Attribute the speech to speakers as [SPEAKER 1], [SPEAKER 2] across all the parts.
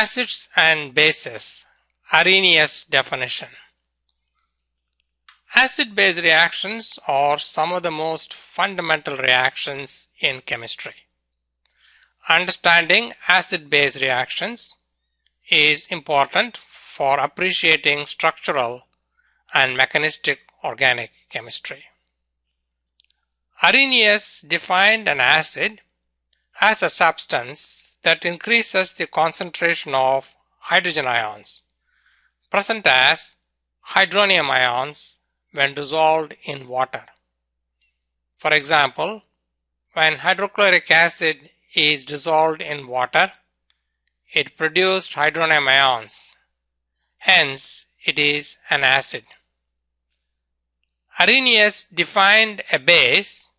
[SPEAKER 1] Acids and bases, Arrhenius definition. Acid-base reactions are some of the most fundamental reactions in chemistry. Understanding acid-base reactions is important for appreciating structural and mechanistic organic chemistry. Arrhenius defined an acid as a substance that increases the concentration of hydrogen ions, present as hydronium ions when dissolved in water. For example, when hydrochloric acid is dissolved in water, it produced hydronium ions. Hence, it is an acid. Arrhenius defined a base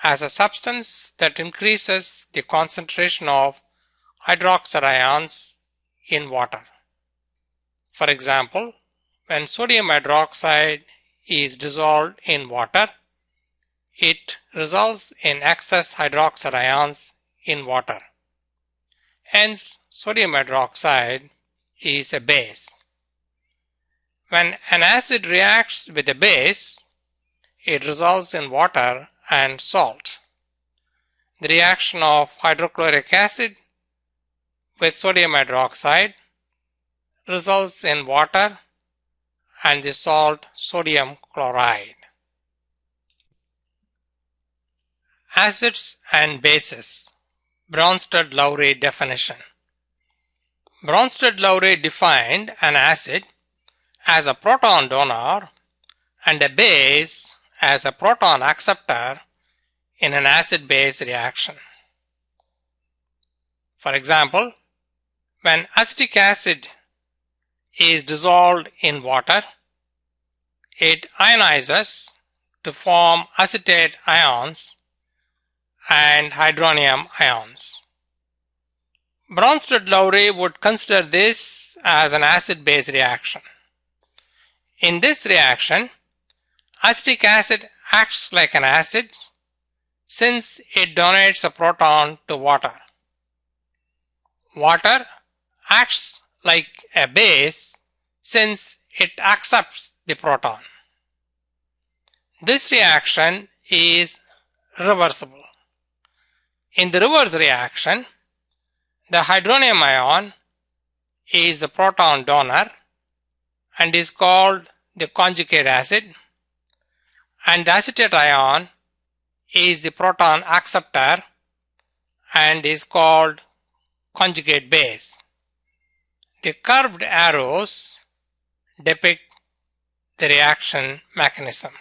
[SPEAKER 1] as a substance that increases the concentration of hydroxide ions in water. For example, when sodium hydroxide is dissolved in water, it results in excess hydroxide ions in water. Hence, sodium hydroxide is a base. When an acid reacts with a base, it results in water and salt. The reaction of hydrochloric acid with sodium hydroxide results in water and the salt sodium chloride. Acids and bases, Bronsted-Lowry definition. Bronsted-Lowry defined an acid as a proton donor and a base as a proton acceptor in an acid-base reaction. For example, when acetic acid is dissolved in water, it ionizes to form acetate ions and hydronium ions. Bronsted-Lowry would consider this as an acid-base reaction. In this reaction, acetic acid acts like an acid since it donates a proton to water. Water acts like a base since it accepts the proton. This reaction is reversible. In the reverse reaction, the hydronium ion is the proton donor and is called the conjugate acid, and the acetate ion is the proton acceptor and is called conjugate base. The curved arrows depict the reaction mechanism.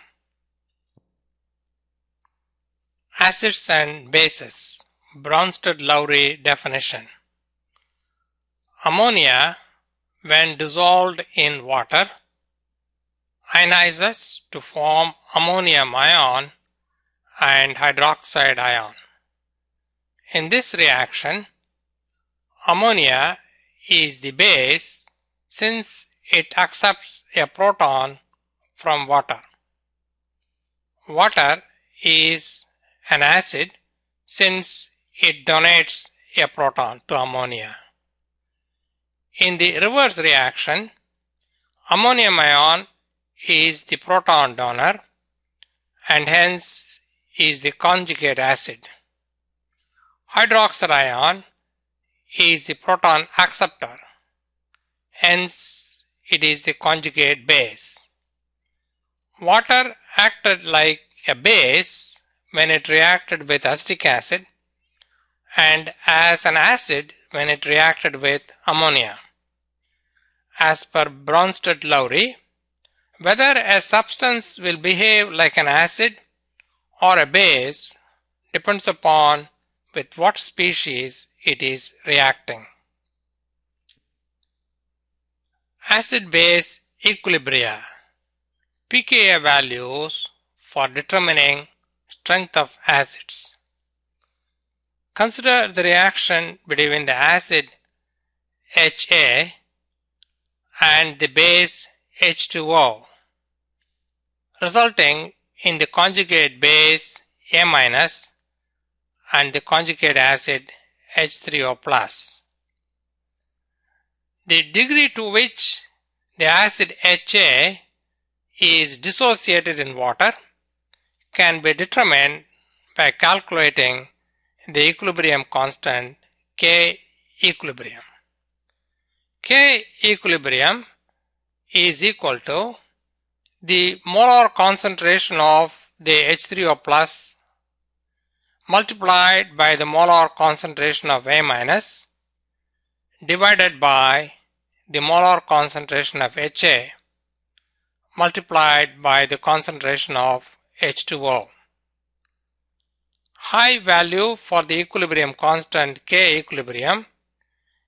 [SPEAKER 1] Acids and bases, Bronsted-Lowry definition. Ammonia, when dissolved in water, ionizes to form ammonium ion and hydroxide ion. In this reaction, ammonia is the base since it accepts a proton from water. Water is an acid since it donates a proton to ammonia. In the reverse reaction, ammonium ion is the proton donor and hence is the conjugate acid. Hydroxide ion is the proton acceptor, hence it is the conjugate base. Water acted like a base when it reacted with acetic acid and as an acid when it reacted with ammonia. As per Bronsted-Lowry, whether a substance will behave like an acid or a base depends upon with what species it is reacting. Acid-base equilibria, pKa values for determining strength of acids. Consider the reaction between the acid Ha and the base H2O, resulting in the conjugate base A- and the conjugate acid H3O+. The degree to which the acid HA is dissociated in water can be determined by calculating the equilibrium constant K equilibrium. K equilibrium is equal to the molar concentration of the H3O plus multiplied by the molar concentration of A minus divided by the molar concentration of HA multiplied by the concentration of H2O. High value for the equilibrium constant K equilibrium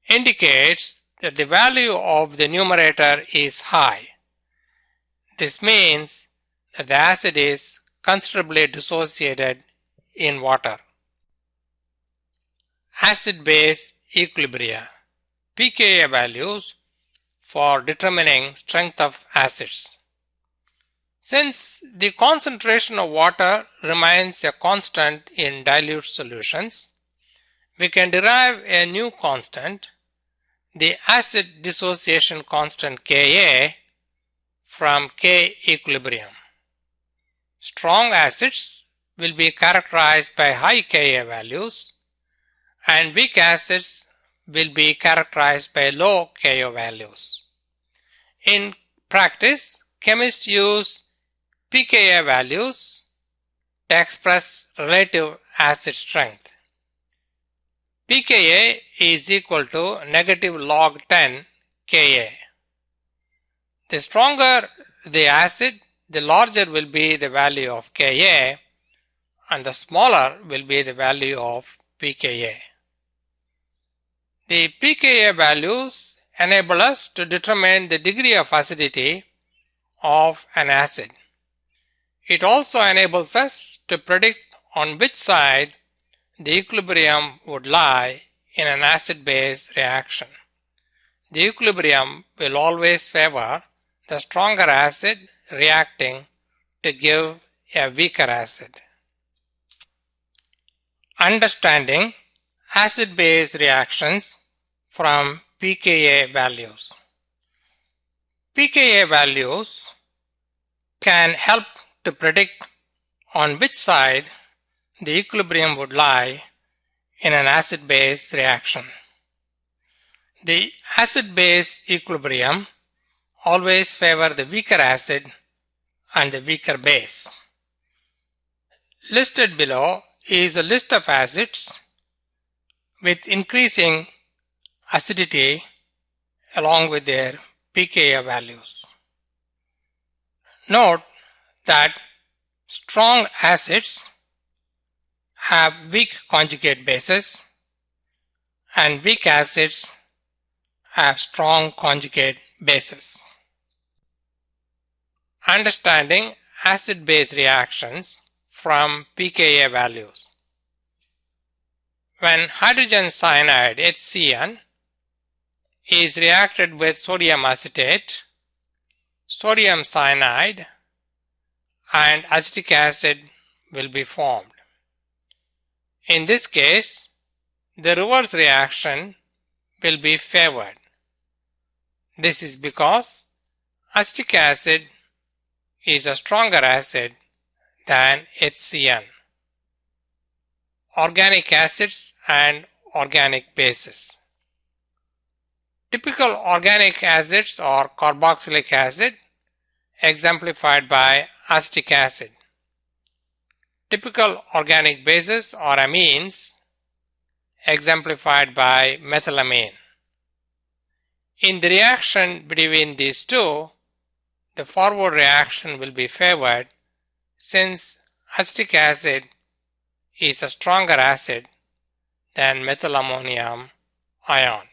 [SPEAKER 1] indicates that the value of the numerator is high. This means that the acid is considerably dissociated in water. Acid-base equilibria, pKa values for determining strength of acids. Since the concentration of water remains a constant in dilute solutions, we can derive a new constant, the acid dissociation constant Ka, from K equilibrium. Strong acids will be characterized by high Ka values, and weak acids will be characterized by low Ka values. In practice, chemists use pKa values to express relative acid strength. pKa is equal to negative log 10 Ka. The stronger the acid, the larger will be the value of Ka, and the smaller will be the value of pKa. The pKa values enable us to determine the degree of acidity of an acid. It also enables us to predict on which side the equilibrium would lie in an acid-base reaction. The equilibrium will always favor the stronger acid reacting to give a weaker acid. Understanding acid-base reactions from pKa values. pKa values can help to predict on which side the equilibrium would lie in an acid-base reaction. The acid-base equilibrium always favor the weaker acid and the weaker base. Listed below is a list of acids with increasing acidity along with their pKa values. Note that strong acids have weak conjugate bases and weak acids have strong conjugate bases. Understanding acid-base reactions from pKa values. When hydrogen cyanide HCN is reacted with sodium acetate, sodium cyanide and acetic acid will be formed. In this case, the reverse reaction will be favored. This is because acetic acid is a stronger acid than HCN. Organic acids and organic bases. Typical organic acids are carboxylic acid, exemplified by acetic acid. Typical organic bases are amines, exemplified by methylamine. In the reaction between these two, the forward reaction will be favored since acetic acid is a stronger acid than methylammonium ion.